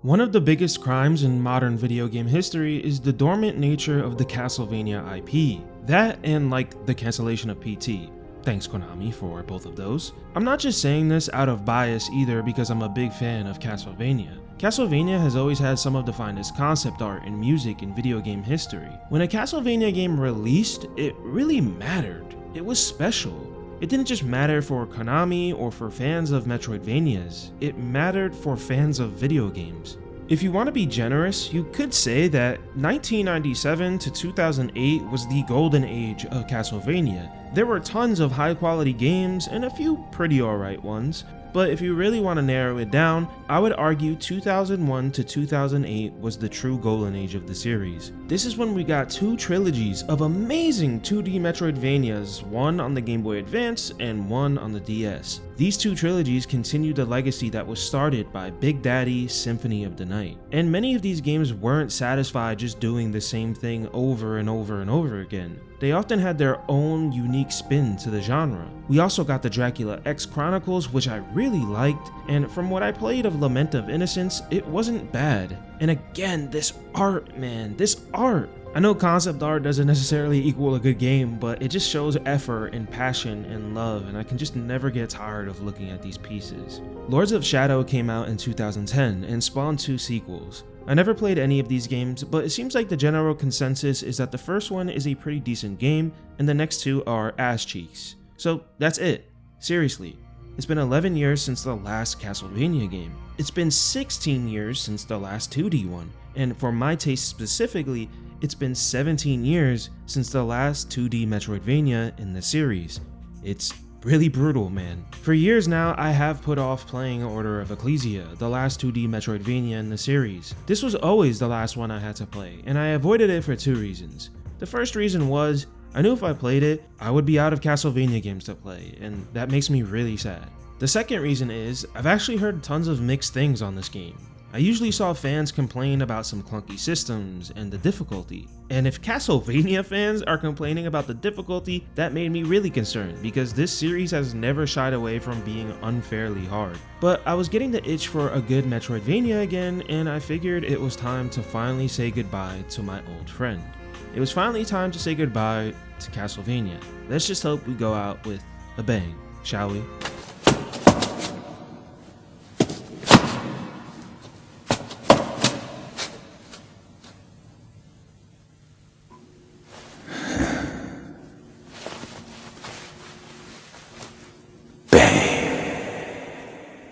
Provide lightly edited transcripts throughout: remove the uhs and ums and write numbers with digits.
One of the biggest crimes in modern video game history is the dormant nature of the Castlevania IP. That and like the cancellation of PT. Thanks Konami for both of those. I'm not just saying this out of bias either because I'm a big fan of Castlevania. Castlevania has always had some of the finest concept art and music in video game history. When a Castlevania game released, it really mattered. It was special. It didn't just matter for Konami or for fans of Metroidvanias, it mattered for fans of video games. If you want to be generous, you could say that 1997 to 2008 was the golden age of Castlevania. There were tons of high quality games and a few pretty alright ones, but if you really want to narrow it down, I would argue 2001 to 2008 was the true golden age of the series. This is when we got two trilogies of amazing 2D Metroidvanias, one on the Game Boy Advance and one on the DS. These two trilogies continued the legacy that was started by Big Daddy Symphony of the Night. And many of these games weren't satisfied just doing the same thing over and over and over again. They often had their own unique spin to the genre. We also got the Dracula X Chronicles, which I really liked, and from what I played of Lament of Innocence, it wasn't bad. And again, this art, man, this art! I know concept art doesn't necessarily equal a good game, but it just shows effort and passion and love, and I can just never get tired of looking at these pieces. Lords of Shadow came out in 2010 and spawned two sequels. I never played any of these games, but it seems like the general consensus is that the first one is a pretty decent game, and the next two are ass cheeks. So that's it. Seriously. It's been 11 years since the last Castlevania game. It's been 16 years since the last 2D one, and for my taste specifically, it's been 17 years since the last 2D Metroidvania in the series. It's really brutal, man. For years now, I have put off playing Order of Ecclesia, the last 2D Metroidvania in the series. This was always the last one I had to play, and I avoided it for two reasons. The first reason was, I knew if I played it, I would be out of Castlevania games to play, and that makes me really sad. The second reason is, I've actually heard tons of mixed things on this game. I usually saw fans complain about some clunky systems and the difficulty. And if Castlevania fans are complaining about the difficulty, that made me really concerned because this series has never shied away from being unfairly hard. But I was getting the itch for a good Metroidvania again, and I figured it was time to finally say goodbye to my old friend. It was finally time to say goodbye to Castlevania. Let's just hope we go out with a bang, shall we?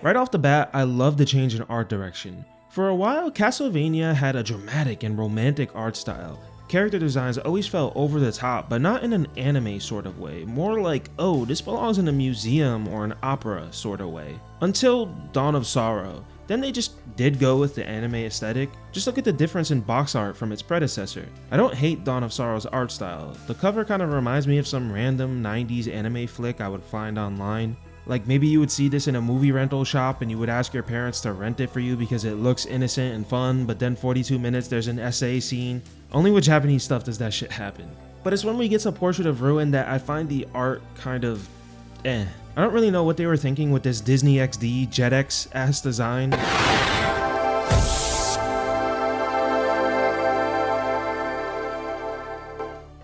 Right off the bat, I love the change in art direction. For a while, Castlevania had a dramatic and romantic art style. Character designs always felt over the top, but not in an anime sort of way, more like, oh, this belongs in a museum or an opera sort of way. Until Dawn of Sorrow. Then they just did go with the anime aesthetic. Just look at the difference in box art from its predecessor. I don't hate Dawn of Sorrow's art style. The cover kind of reminds me of some random 90s anime flick I would find online. Like maybe you would see this in a movie rental shop and you would ask your parents to rent it for you because it looks innocent and fun, but then 42 minutes there's an essay scene. Only with Japanese stuff does that shit happen. But it's when we get to Portrait of Ruin that I find the art kind of I don't really know what they were thinking with this Disney XD JetX ass design.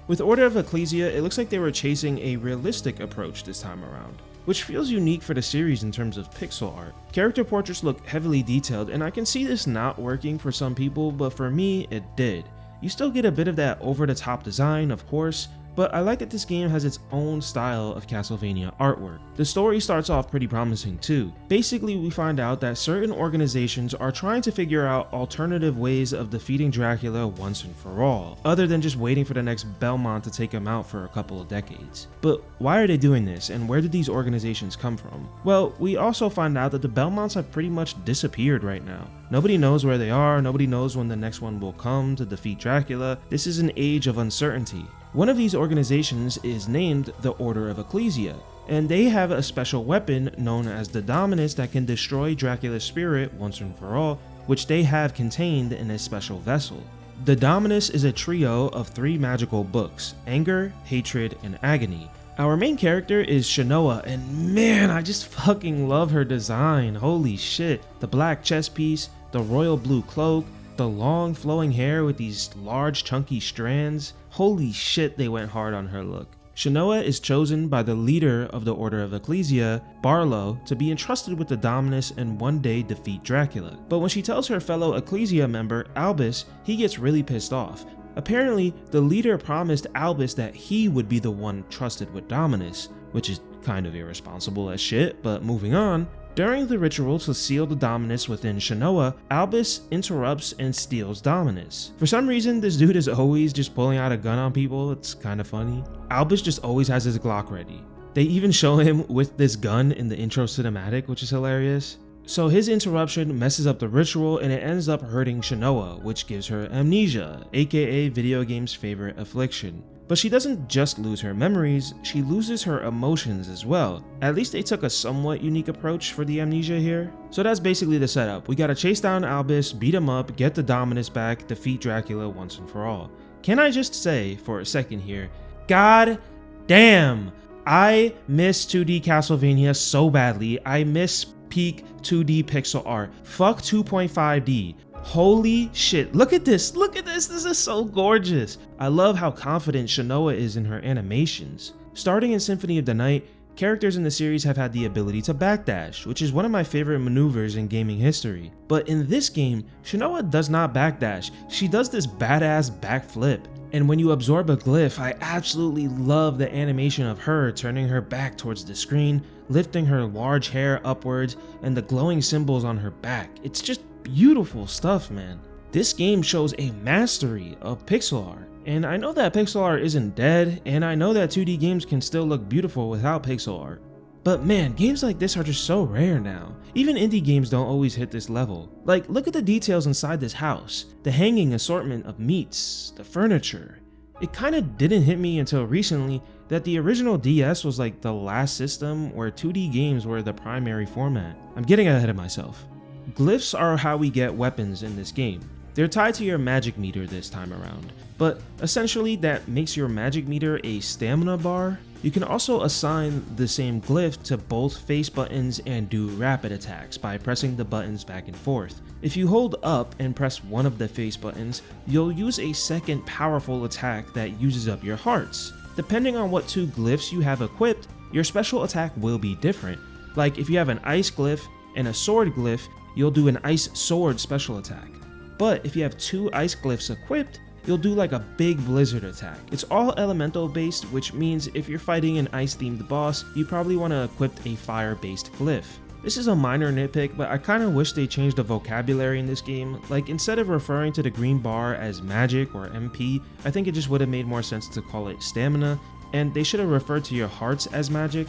With Order of Ecclesia, it looks like they were chasing a realistic approach this time around, which feels unique for the series in terms of pixel art. Character portraits look heavily detailed, and I can see this not working for some people, but for me, it did. You still get a bit of that over-the-top design, of course, but I like that this game has its own style of Castlevania artwork. The story starts off pretty promising too. Basically, we find out that certain organizations are trying to figure out alternative ways of defeating Dracula once and for all, other than just waiting for the next Belmont to take him out for a couple of decades. But why are they doing this, and where did these organizations come from? Well, we also find out that the Belmonts have pretty much disappeared right now. Nobody knows where they are, nobody knows when the next one will come to defeat Dracula. This is an age of uncertainty. One of these organizations is named the Order of Ecclesia, and they have a special weapon known as the Dominus that can destroy Dracula's spirit once and for all, which they have contained in a special vessel. The Dominus is a trio of 3 magical books: Anger, Hatred, and Agony. Our main character is Shanoa, and man, I just fucking love her design. Holy shit. The black chest piece, the royal blue cloak, the long flowing hair with these large chunky strands. Holy shit, they went hard on her look. Shanoa is chosen by the leader of the Order of Ecclesia, Barlow, to be entrusted with the Dominus and one day defeat Dracula. But when she tells her fellow Ecclesia member, Albus, he gets really pissed off. Apparently, the leader promised Albus that he would be the one trusted with Dominus, which is kind of irresponsible as shit, but moving on. During the ritual to seal the Dominus within Shanoa, Albus interrupts and steals Dominus. For some reason, this dude is always just pulling out a gun on people. It's kind of funny. Albus just always has his Glock ready. They even show him with this gun in the intro cinematic, which is hilarious. So his interruption messes up the ritual and it ends up hurting Shanoa, which gives her amnesia, aka video game's favorite affliction. But she doesn't just lose her memories, she loses her emotions as well. At least they took a somewhat unique approach for the amnesia here. So that's basically the setup. We gotta chase down Albus, beat him up, get the Dominus back, defeat Dracula once and for all. Can I just say for a second here, god damn, I miss 2D Castlevania so badly. I miss peak 2D pixel art. Fuck 2.5D. Holy shit, look at this, this is so gorgeous. I love how confident Shanoa is in her animations. Starting in Symphony of the Night, characters in the series have had the ability to backdash, which is one of my favorite maneuvers in gaming history. But in this game, Shanoa does not backdash, she does this badass backflip. And when you absorb a glyph, I absolutely love the animation of her turning her back towards the screen, lifting her large hair upwards, and the glowing symbols on her back. It's just beautiful stuff, man. This game shows a mastery of pixel art. And I know that pixel art isn't dead, and I know that 2D games can still look beautiful without pixel art. But man, games like this are just so rare now. Even indie games don't always hit this level. Like, look at the details inside this house. The hanging assortment of meats, the furniture. It kinda didn't hit me until recently that the original DS was like the last system where 2D games were the primary format. I'm getting ahead of myself. Glyphs are how we get weapons in this game. They're tied to your magic meter this time around, but essentially that makes your magic meter a stamina bar. You can also assign the same glyph to both face buttons and do rapid attacks by pressing the buttons back and forth. If you hold up and press one of the face buttons, you'll use a second powerful attack that uses up your hearts. Depending on what two glyphs you have equipped, your special attack will be different. Like if you have an ice glyph and a sword glyph, you'll do an ice sword special attack. But if you have two ice glyphs equipped, you'll do like a big blizzard attack. It's all elemental based, which means if you're fighting an ice themed boss, you probably want to equip a fire based glyph. This is a minor nitpick, but I kinda wish they changed the vocabulary in this game. Like instead of referring to the green bar as magic or MP, I think it just would have made more sense to call it stamina, and they should have referred to your hearts as magic.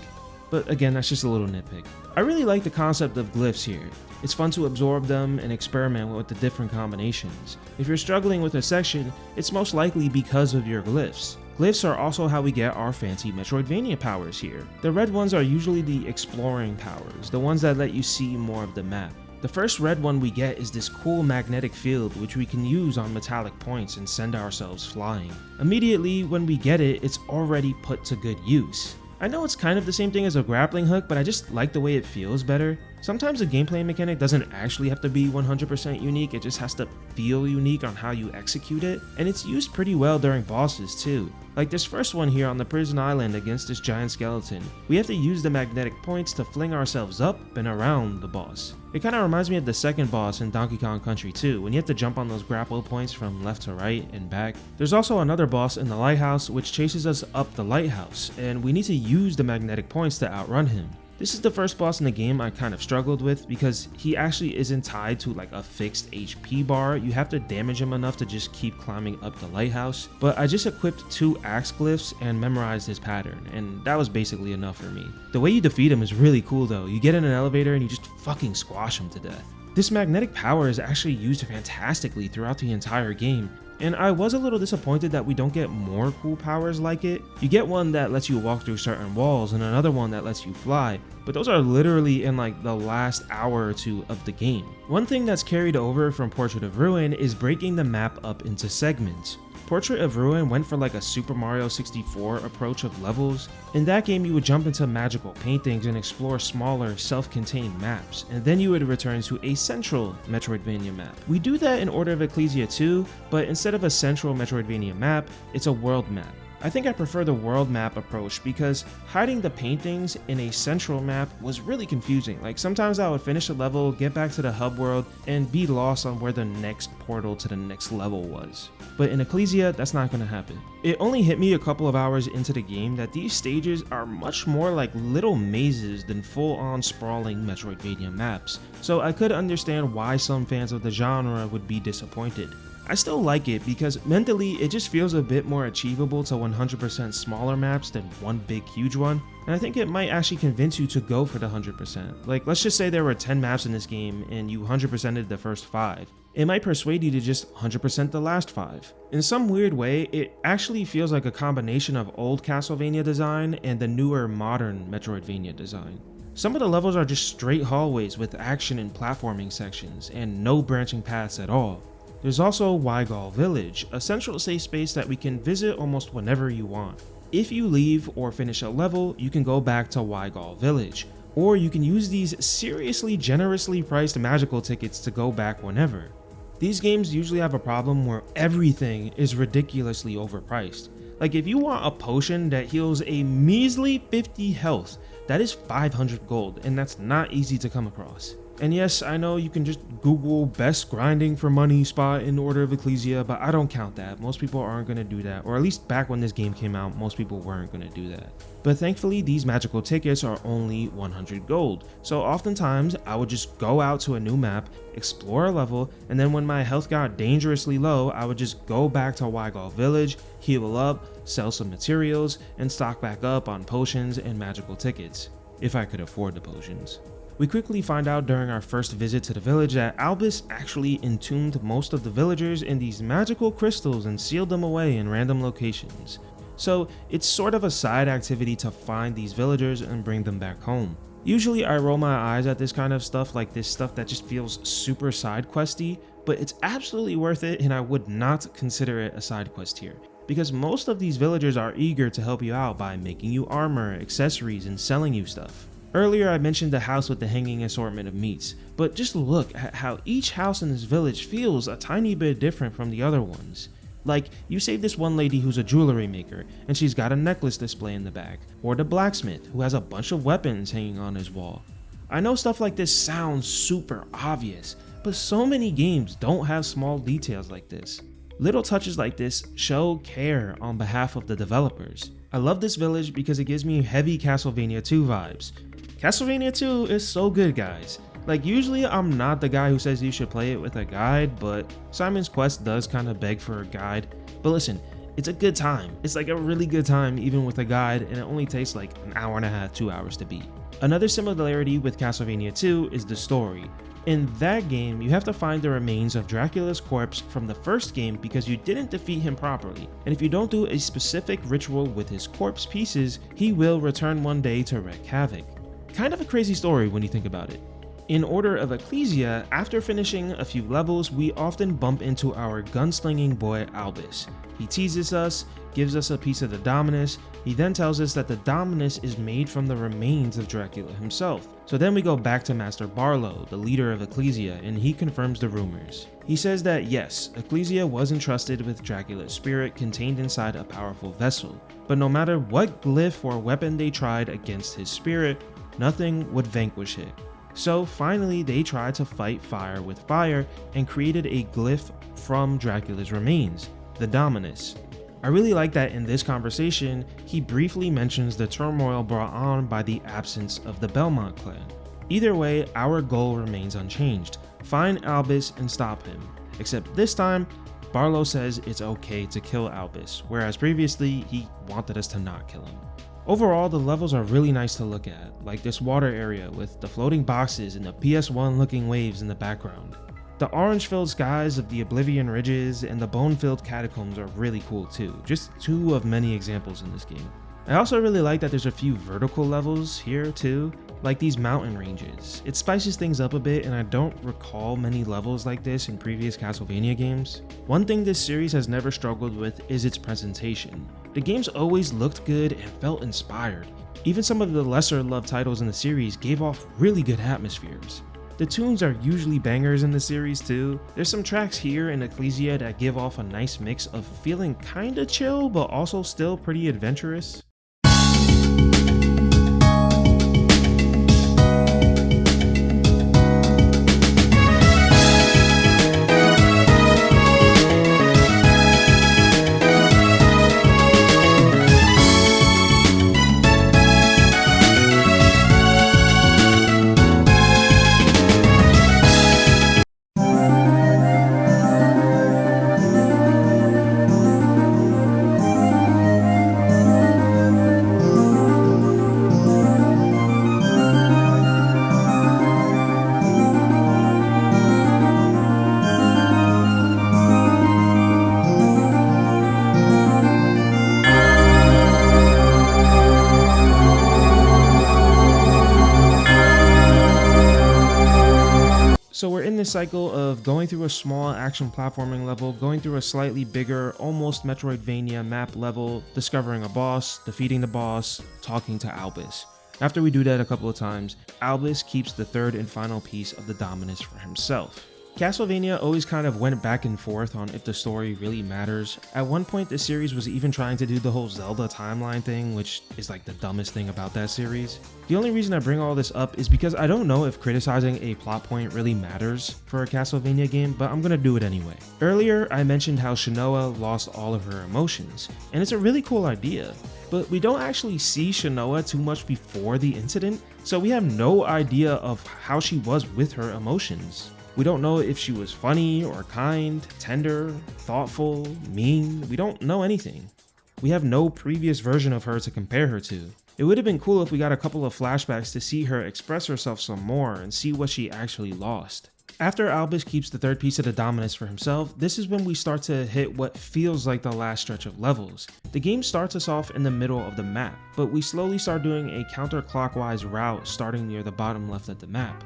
But again, that's just a little nitpick. I really like the concept of glyphs here. It's fun to absorb them and experiment with the different combinations. If you're struggling with a section, it's most likely because of your glyphs. Glyphs are also how we get our fancy Metroidvania powers here. The red ones are usually the exploring powers, the ones that let you see more of the map. The first red one we get is this cool magnetic field which we can use on metallic points and send ourselves flying. Immediately when we get it, it's already put to good use. I know it's kind of the same thing as a grappling hook, but I just like the way it feels better. Sometimes a gameplay mechanic doesn't actually have to be 100% unique, it just has to feel unique on how you execute it, and it's used pretty well during bosses too. Like this first one here on the prison island against this giant skeleton. We have to use the magnetic points to fling ourselves up and around the boss. It kind of reminds me of the second boss in Donkey Kong Country 2, when you have to jump on those grapple points from left to right and back. There's also another boss in the lighthouse which chases us up the lighthouse, and we need to use the magnetic points to outrun him. This is the first boss in the game I kind of struggled with because he actually isn't tied to like a fixed HP bar. You have to damage him enough to just keep climbing up the lighthouse. But I just equipped 2 axe glyphs and memorized his pattern, and that was basically enough for me. The way you defeat him is really cool though. You get in an elevator and you just fucking squash him to death. This magnetic power is actually used fantastically throughout the entire game. And I was a little disappointed that we don't get more cool powers like it. You get one that lets you walk through certain walls and another one that lets you fly, but those are literally in like the last hour or two of the game. One thing that's carried over from Portrait of Ruin is breaking the map up into segments. Portrait of Ruin went for like a Super Mario 64 approach of levels. In that game, you would jump into magical paintings and explore smaller, self-contained maps, and then you would return to a central Metroidvania map. We do that in Order of Ecclesia too, but instead of a central Metroidvania map, it's a world map. I think I prefer the world map approach because hiding the paintings in a central map was really confusing. Like sometimes I would finish a level, get back to the hub world, and be lost on where the next portal to the next level was. But in Ecclesia, that's not going to happen. It only hit me a couple of hours into the game that these stages are much more like little mazes than full-on sprawling Metroidvania maps, so I could understand why some fans of the genre would be disappointed. I still like it because mentally it just feels a bit more achievable to 100% smaller maps than one big huge one, and I think it might actually convince you to go for the 100%. Like let's just say there were 10 maps in this game and you 100%ed the first 5. It might persuade you to just 100% the last 5. In some weird way, it actually feels like a combination of old Castlevania design and the newer modern Metroidvania design. Some of the levels are just straight hallways with action and platforming sections and no branching paths at all. There's also Weigal Village, a central safe space that we can visit almost whenever you want. If you leave or finish a level, you can go back to Weigal Village, or you can use these seriously generously priced magical tickets to go back whenever. These games usually have a problem where everything is ridiculously overpriced. Like if you want a potion that heals a measly 50 health, that is 500 gold, and that's not easy to come across. And yes, I know you can just Google best grinding for money spot in Order of Ecclesia, but I don't count that. Most people aren't going to do that, or at least back when this game came out, most people weren't going to do that. But thankfully, these magical tickets are only 100 gold, so oftentimes I would just go out to a new map, explore a level, and then when my health got dangerously low, I would just go back to Weigal Village, heal up, sell some materials, and stock back up on potions and magical tickets, if I could afford the potions. We quickly find out during our first visit to the village that Albus actually entombed most of the villagers in these magical crystals and sealed them away in random locations. So it's sort of a side activity to find these villagers and bring them back home. Usually I roll my eyes at this kind of stuff, like this stuff that just feels super side questy, but it's absolutely worth it and I would not consider it a side quest here, because most of these villagers are eager to help you out by making you armor, accessories, and selling you stuff. Earlier I mentioned the house with the hanging assortment of meats, but just look at how each house in this village feels a tiny bit different from the other ones. Like, you save this one lady who's a jewelry maker, and she's got a necklace display in the back, or the blacksmith who has a bunch of weapons hanging on his wall. I know stuff like this sounds super obvious, but so many games don't have small details like this. Little touches like this show care on behalf of the developers. I love this village because it gives me heavy Castlevania 2 vibes. Castlevania 2 is so good, guys. Like, usually I'm not the guy who says you should play it with a guide, but Simon's Quest does kind of beg for a guide. But listen, it's a good time. It's like a really good time even with a guide, and it only takes like an hour and a half, 2 hours to beat. Another similarity with Castlevania 2 is the story. In that game, you have to find the remains of Dracula's corpse from the first game because you didn't defeat him properly, and if you don't do a specific ritual with his corpse pieces, he will return one day to wreak havoc. Kind of a crazy story when you think about it. In Order of Ecclesia, after finishing a few levels, we often bump into our gunslinging boy Albus. He teases us, gives us a piece of the Dominus. He then tells us that the Dominus is made from the remains of Dracula himself. So then we go back to Master Barlow, the leader of Ecclesia, and he confirms the rumors. He says that yes, Ecclesia was entrusted with Dracula's spirit contained inside a powerful vessel, but no matter what glyph or weapon they tried against his spirit, nothing would vanquish it. So finally they tried to fight fire with fire and created a glyph from Dracula's remains, the Dominus. I really like that in this conversation, he briefly mentions the turmoil brought on by the absence of the Belmont clan. Either way, our goal remains unchanged. Find Albus and stop him. Except this time, Barlow says it's okay to kill Albus, whereas previously he wanted us to not kill him. Overall, the levels are really nice to look at, like this water area with the floating boxes and the PS1 looking waves in the background. The orange-filled skies of the Oblivion Ridges and the bone-filled catacombs are really cool too, just two of many examples in this game. I also really like that there's a few vertical levels here too. like these mountain ranges. It spices things up a bit, and I don't recall many levels like this in previous Castlevania games. One thing this series has never struggled with is its presentation. The games always looked good and felt inspired. Even some of the lesser loved titles in the series gave off really good atmospheres. The tunes are usually bangers in the series too. There's some tracks here in Ecclesia that give off a nice mix of feeling kinda chill but also still pretty adventurous. So we're in this cycle of going through a small action platforming level, going through a slightly bigger, almost Metroidvania map level, discovering a boss, defeating the boss, talking to Albus. After we do that a couple of times, Albus keeps the third and final piece of the Dominus for himself. Castlevania always kind of went back and forth on if the story really matters. At one point, this series was even trying to do the whole Zelda timeline thing, which is like the dumbest thing about that series. The only reason I bring all this up is because I don't know if criticizing a plot point really matters for a Castlevania game, but I'm gonna do it anyway. Earlier, I mentioned how Shinoa lost all of her emotions, and it's a really cool idea. But we don't actually see Shinoa too much before the incident, so we have no idea of how she was with her emotions. We don't know if she was funny or kind, tender, thoughtful, mean. We don't know anything. We have no previous version of her to compare her to. It would have been cool if we got a couple of flashbacks to see her express herself some more and see what she actually lost. After Albus keeps the third piece of the Dominus for himself, this is when we start to hit what feels like the last stretch of levels. The game starts us off in the middle of the map, but we slowly start doing a counterclockwise route starting near the bottom left of the map.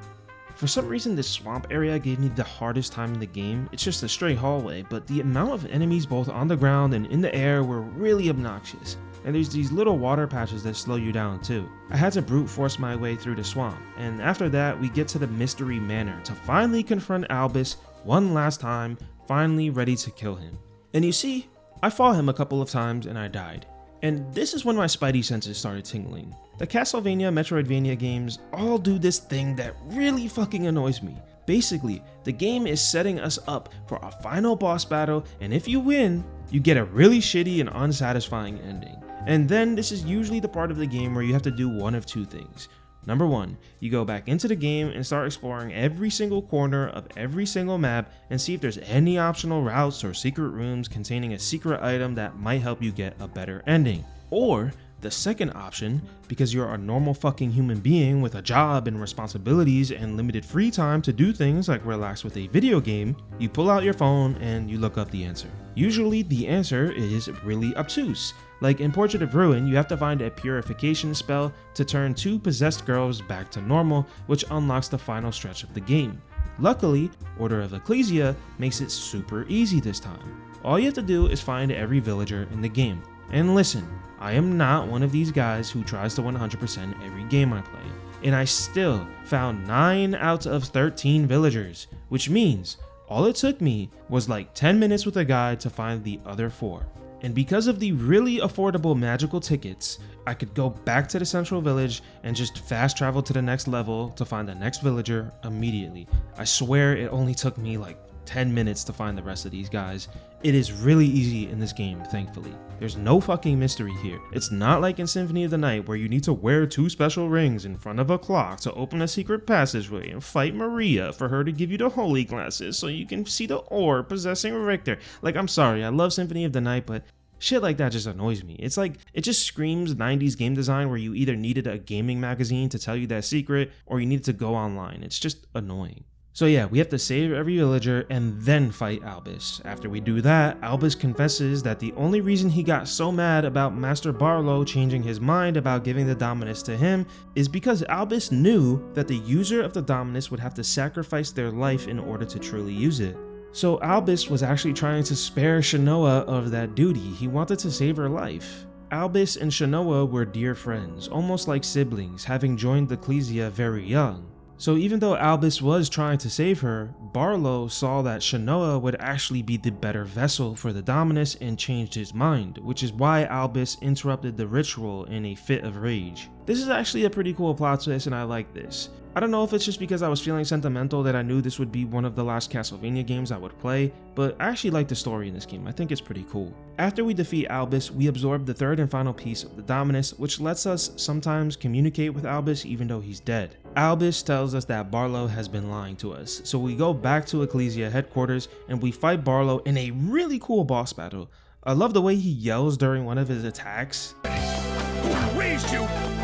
For some reason, this swamp area gave me the hardest time in the game. It's just a straight hallway, but the amount of enemies both on the ground and in the air were really obnoxious. And there's these little water patches that slow you down too. I had to brute force my way through the swamp, and after that we get to the Mystery Manor to finally confront Albus one last time, finally ready to kill him. And you see, I fought him a couple of times and I died. And this is when my spidey senses started tingling. The Castlevania Metroidvania games all do this thing that really fucking annoys me. Basically, the game is setting us up for a final boss battle, and if you win, you get a really shitty and unsatisfying ending. And then this is usually the part of the game where you have to do one of two things. Number one, you go back into the game and start exploring every single corner of every single map and see if there's any optional routes or secret rooms containing a secret item that might help you get a better ending. Or the second option, because you're a normal fucking human being with a job and responsibilities and limited free time to do things like relax with a video game, you pull out your phone and you look up the answer. Usually the answer is really obtuse. Like in Portrait of Ruin, you have to find a purification spell to turn 2 possessed girls back to normal, which unlocks the final stretch of the game. Luckily, Order of Ecclesia makes it super easy this time. All you have to do is find every villager in the game. And listen, I am not one of these guys who tries to 100% every game I play, and I still found 9 out of 13 villagers, which means all it took me was like 10 minutes with a guide to find the other 4. And because of the really affordable magical tickets, I could go back to the central village and just fast travel to the next level to find the next villager immediately. I swear it only took me like 10 minutes to find the rest of these guys. It is really easy in this game, thankfully. There's no fucking mystery here. It's not like in Symphony of the Night where you need to wear 2 special rings in front of a clock to open a secret passageway and fight Maria for her to give you the holy glasses so you can see the orb possessing Richter. Like, I'm sorry, I love Symphony of the Night, but shit like that just annoys me. It's like, it just screams 90s game design where you either needed a gaming magazine to tell you that secret or you needed to go online. It's just annoying. So yeah, we have to save every villager and then fight Albus. After we do that, Albus confesses that the only reason he got so mad about Master Barlow changing his mind about giving the Dominus to him is because Albus knew that the user of the Dominus would have to sacrifice their life in order to truly use it. So Albus was actually trying to spare Shanoa of that duty. He wanted to save her life. Albus and Shanoa were dear friends, almost like siblings, having joined the Ecclesia very young. So even though Albus was trying to save her, Barlow saw that Shanoa would actually be the better vessel for the Dominus and changed his mind, which is why Albus interrupted the ritual in a fit of rage. This is actually a pretty cool plot twist and I like this. I don't know if it's just because I was feeling sentimental that I knew this would be one of the last Castlevania games I would play, but I actually like the story in this game. I think it's pretty cool. After we defeat Albus, we absorb the third and final piece of the Dominus, which lets us sometimes communicate with Albus even though he's dead. Albus tells us that Barlow has been lying to us, so we go back to Ecclesia headquarters and we fight Barlow in a really cool boss battle. I love the way he yells during one of his attacks. Who raised you?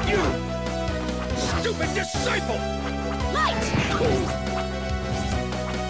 You! Stupid disciple! Light!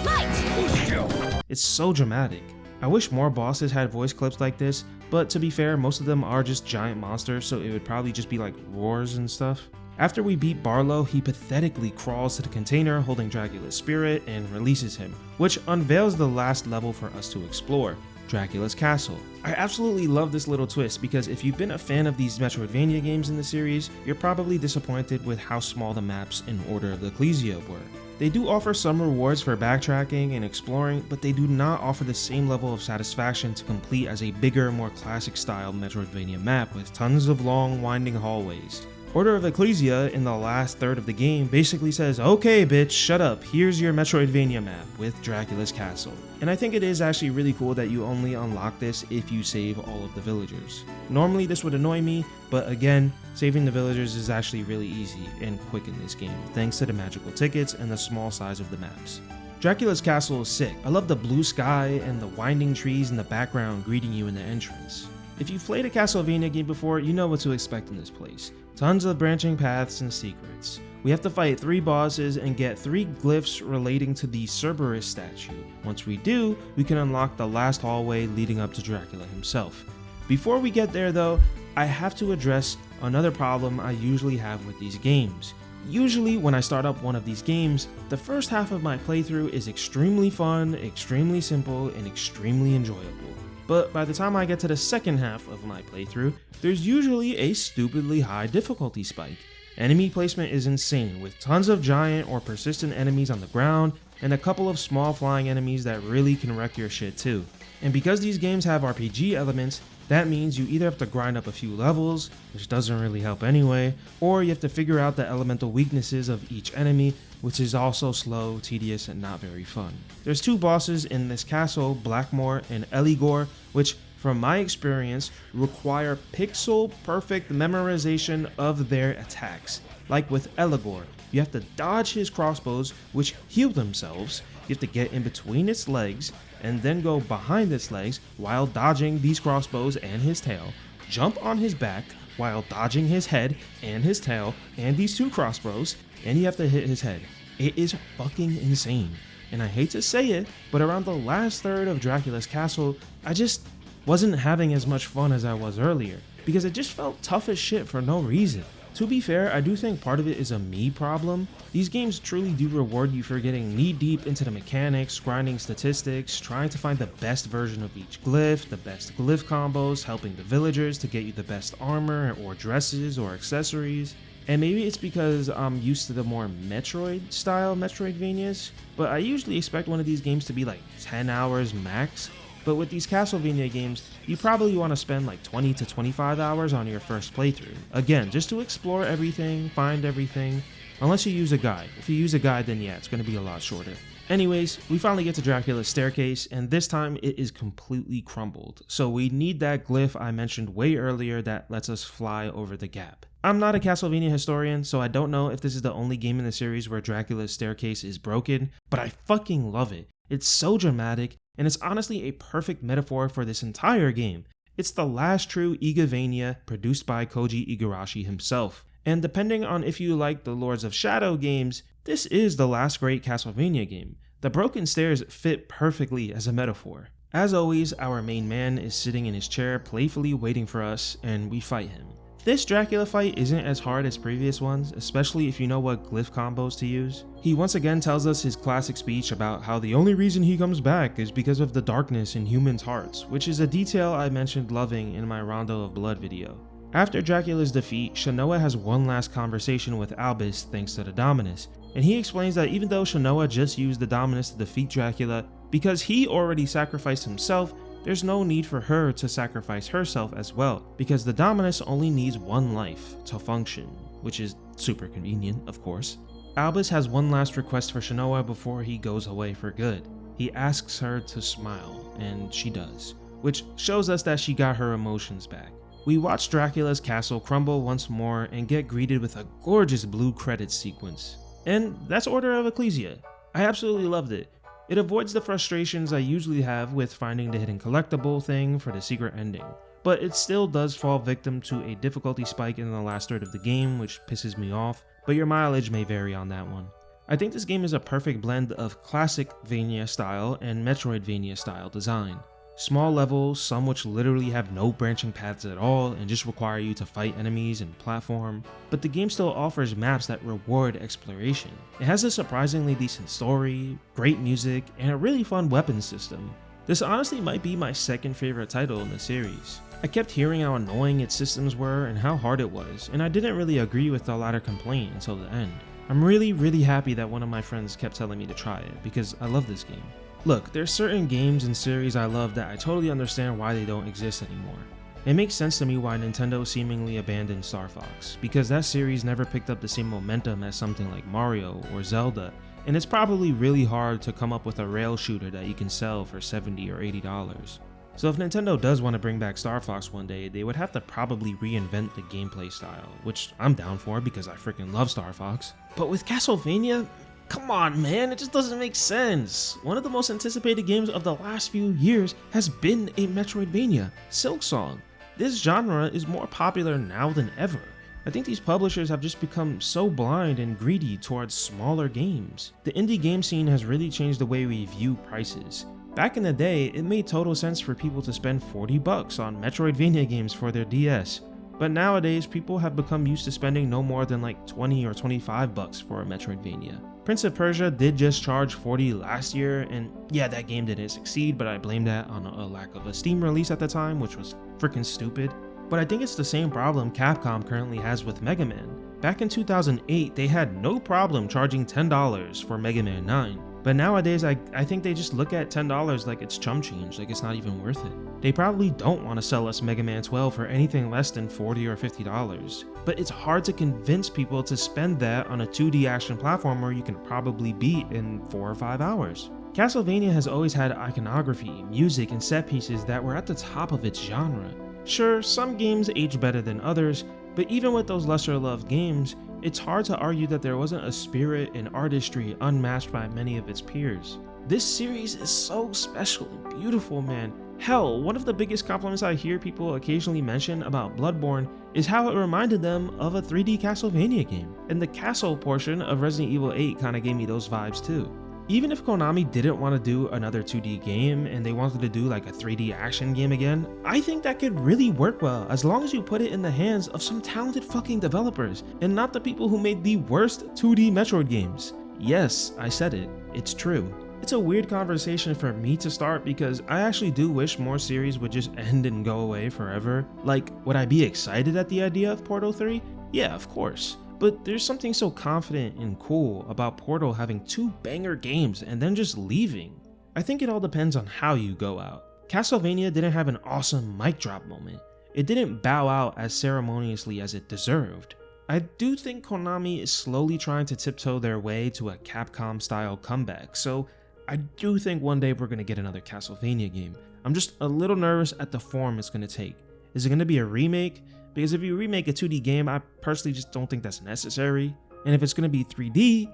Light! It's so dramatic. I wish more bosses had voice clips like this, but to be fair, most of them are just giant monsters, so it would probably just be like roars and stuff. After we beat Barlow, he pathetically crawls to the container holding Dracula's spirit and releases him, which unveils the last level for us to explore, Dracula's Castle. I absolutely love this little twist because if you've been a fan of these Metroidvania games in the series, you're probably disappointed with how small the maps in Order of Ecclesia were. They do offer some rewards for backtracking and exploring, but they do not offer the same level of satisfaction to complete as a bigger, more classic style Metroidvania map with tons of long, winding hallways. Order of Ecclesia in the last third of the game basically says, okay bitch, shut up, here's your Metroidvania map with Dracula's Castle. And I think it is actually really cool that you only unlock this if you save all of the villagers. Normally this would annoy me, but again, saving the villagers is actually really easy and quick in this game, thanks to the magical tickets and the small size of the maps. Dracula's Castle is sick. I love the blue sky and the winding trees in the background greeting you in the entrance. If you've played a Castlevania game before, you know what to expect in this place. Tons of branching paths and secrets. We have to fight 3 bosses and get 3 glyphs relating to the Cerberus statue. Once we do, we can unlock the last hallway leading up to Dracula himself. Before we get there though, I have to address another problem I usually have with these games. Usually when I start up one of these games, the first half of my playthrough is extremely fun, extremely simple, and extremely enjoyable. But by the time I get to the second half of my playthrough, there's usually a stupidly high difficulty spike. Enemy placement is insane, with tons of giant or persistent enemies on the ground, and a couple of small flying enemies that really can wreck your shit too. And because these games have RPG elements, that means you either have to grind up a few levels, which doesn't really help anyway, or you have to figure out the elemental weaknesses of each enemy, which is also slow, tedious, and not very fun. There's 2 bosses in this castle, Blackmore and Eligor, which from my experience require pixel perfect memorization of their attacks. Like with Eligor, you have to dodge his crossbows, which heal themselves, you have to get in between its legs, and then go behind its legs while dodging these crossbows and his tail, jump on his back while dodging his head and his tail and these 2 crossbows, and you have to hit his head. It is fucking insane. And I hate to say it, but around the last third of Dracula's Castle, I just wasn't having as much fun as I was earlier, because it just felt tough as shit for no reason. To be fair, I do think part of it is a me problem. These games truly do reward you for getting knee deep into the mechanics, grinding statistics, trying to find the best version of each glyph, the best glyph combos, helping the villagers to get you the best armor or dresses or accessories. And maybe it's because I'm used to the more Metroid style Metroidvanias, but I usually expect one of these games to be like 10 hours max. But with these Castlevania games, you probably want to spend like 20 to 25 hours on your first playthrough. Again, just to explore everything, find everything, unless you use a guide. If you use a guide, then yeah, it's going to be a lot shorter. Anyways, we finally get to Dracula's staircase, and this time it is completely crumbled. So we need that glyph I mentioned way earlier that lets us fly over the gap. I'm not a Castlevania historian, so I don't know if this is the only game in the series where Dracula's staircase is broken, but I fucking love it. It's so dramatic, and it's honestly a perfect metaphor for this entire game. It's the last true Igavania produced by Koji Igarashi himself. And depending on if you like the Lords of Shadow games, This is the last great Castlevania game. The broken stairs fit perfectly as a metaphor. As always, our main man is sitting in his chair playfully waiting for us, and we fight him. This Dracula fight isn't as hard as previous ones, especially if you know what glyph combos to use. He once again tells us his classic speech about how the only reason he comes back is because of the darkness in humans' hearts, which is a detail I mentioned loving in my Rondo of Blood video. After Dracula's defeat, Shanoa has one last conversation with Albus thanks to the Dominus, and he explains that even though Shanoa just used the Dominus to defeat Dracula, because he already sacrificed himself, there's no need for her to sacrifice herself as well, because the Dominus only needs one life to function, which is super convenient, of course. Albus has one last request for Shanoa before he goes away for good. He asks her to smile, and she does, which shows us that she got her emotions back. We watch Dracula's castle crumble once more and get greeted with a gorgeous blue credits sequence. And that's Order of Ecclesia. I absolutely loved it. It avoids the frustrations I usually have with finding the hidden collectible thing for the secret ending, but it still does fall victim to a difficulty spike in the last third of the game, which pisses me off, but your mileage may vary on that one. I think this game is a perfect blend of classic Vania style and Metroidvania style design. Small levels, some which literally have no branching paths at all and just require you to fight enemies and platform, but the game still offers maps that reward exploration. It has a surprisingly decent story, great music, and a really fun weapon system. This honestly might be my second favorite title in the series. I kept hearing how annoying its systems were and how hard it was, and I didn't really agree with the latter complaint until the end. I'm really happy that one of my friends kept telling me to try it, because I love this game. Look, there's certain games and series I love that I totally understand why they don't exist anymore. It makes sense to me why Nintendo seemingly abandoned Star Fox, because that series never picked up the same momentum as something like Mario or Zelda, and it's probably really hard to come up with a rail shooter that you can sell for $70 or $80. So if Nintendo does want to bring back Star Fox one day, they would have to probably reinvent the gameplay style, which I'm down for because I freaking love Star Fox. But with Castlevania, come on man, it just doesn't make sense. One of the most anticipated games of the last few years has been a Metroidvania, Silksong. This genre is more popular now than ever. I think these publishers have just become so blind and greedy towards smaller games. The indie game scene has really changed the way we view prices. Back in the day, it made total sense for people to spend $40 on Metroidvania games for their DS. But nowadays, people have become used to spending no more than like $20 or $25 for a Metroidvania. Prince of Persia did just charge $40 last year, and yeah, that game didn't succeed, but I blame that on a lack of a Steam release at the time, which was freaking stupid. But I think it's the same problem Capcom currently has with Mega Man. Back in 2008, they had no problem charging $10 for Mega Man 9. But nowadays, I think they just look at $10 like it's chump change, like it's not even worth it. They probably don't want to sell us Mega Man 12 for anything less than $40 or $50. But it's hard to convince people to spend that on a 2D action platformer you can probably beat in 4 or 5 hours. Castlevania has always had iconography, music, and set pieces that were at the top of its genre. Sure, some games age better than others, but even with those lesser loved games, it's hard to argue that there wasn't a spirit and artistry unmatched by many of its peers. This series is so special and beautiful, man. Hell, one of the biggest compliments I hear people occasionally mention about Bloodborne is how it reminded them of a 3D Castlevania game. And the castle portion of Resident Evil 8 kinda gave me those vibes too. Even if Konami didn't want to do another 2D game and they wanted to do like a 3D action game again, I think that could really work well as long as you put it in the hands of some talented fucking developers and not the people who made the worst 2D Metroid games. Yes, I said it. It's true. It's a weird conversation for me to start because I actually do wish more series would just end and go away forever. Like, would I be excited at the idea of Portal 3? Yeah, of course. But there's something so confident and cool about Portal having 2 banger games and then just leaving. I think it all depends on how you go out. Castlevania didn't have an awesome mic drop moment. It didn't bow out as ceremoniously as it deserved. I do think Konami is slowly trying to tiptoe their way to a Capcom style comeback, so I do think one day we're going to get another Castlevania game. I'm just a little nervous at the form it's going to take. Is it going to be a remake? Because if you remake a 2D game, I personally just don't think that's necessary. And if it's going to be 3D,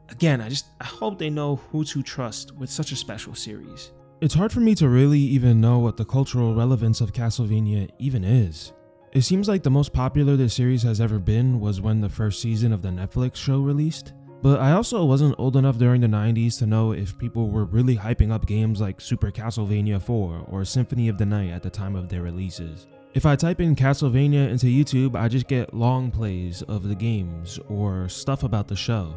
again, I hope they know who to trust with such a special series. It's hard for me to really even know what the cultural relevance of Castlevania even is. It seems like the most popular this series has ever been was when the first season of the Netflix show released. But I also wasn't old enough during the 90s to know if people were really hyping up games like Super Castlevania 4 or Symphony of the Night at the time of their releases. If I type in Castlevania into YouTube, I just get long plays of the games or stuff about the show.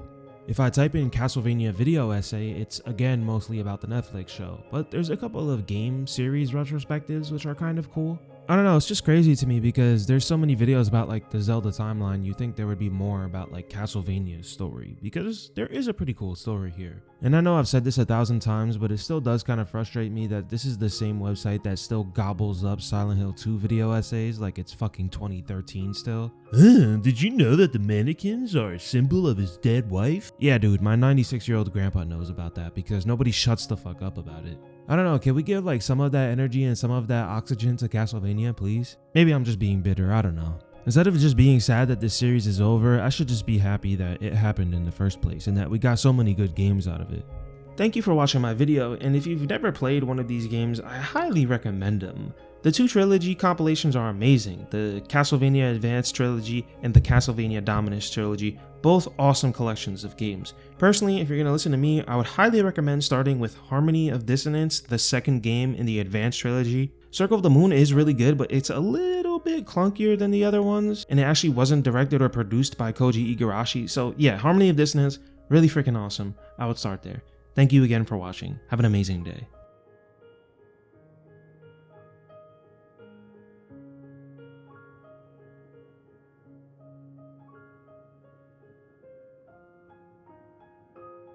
If I type in Castlevania video essay, it's again mostly about the Netflix show, but there's a couple of game series retrospectives which are kind of cool. I don't know, it's just crazy to me because there's so many videos about like the Zelda timeline. You think there would be more about like Castlevania's story because there is a pretty cool story here. And I know I've said this 1,000 times, but it still does kind of frustrate me that this is the same website that still gobbles up Silent Hill 2 video essays like it's fucking 2013 still. Did you know that the mannequins are a symbol of his dead wife? Yeah, dude, my 96-year-old grandpa knows about that because nobody shuts the fuck up about it. I don't know, can we give like some of that energy and some of that oxygen to Castlevania, please? Maybe I'm just being bitter, I don't know. Instead of just being sad that this series is over, I should just be happy that it happened in the first place and that we got so many good games out of it. Thank you for watching my video, and if you've never played one of these games, I highly recommend them. The 2 trilogy compilations are amazing, the Castlevania Advanced Trilogy and the Castlevania Dominus Trilogy, both awesome collections of games. Personally, if you're going to listen to me, I would highly recommend starting with Harmony of Dissonance, the second game in the Advanced Trilogy. Circle of the Moon is really good, but it's a little bit clunkier than the other ones, and it actually wasn't directed or produced by Koji Igarashi, so yeah, Harmony of Dissonance, really freaking awesome. I would start there. Thank you again for watching. Have an amazing day.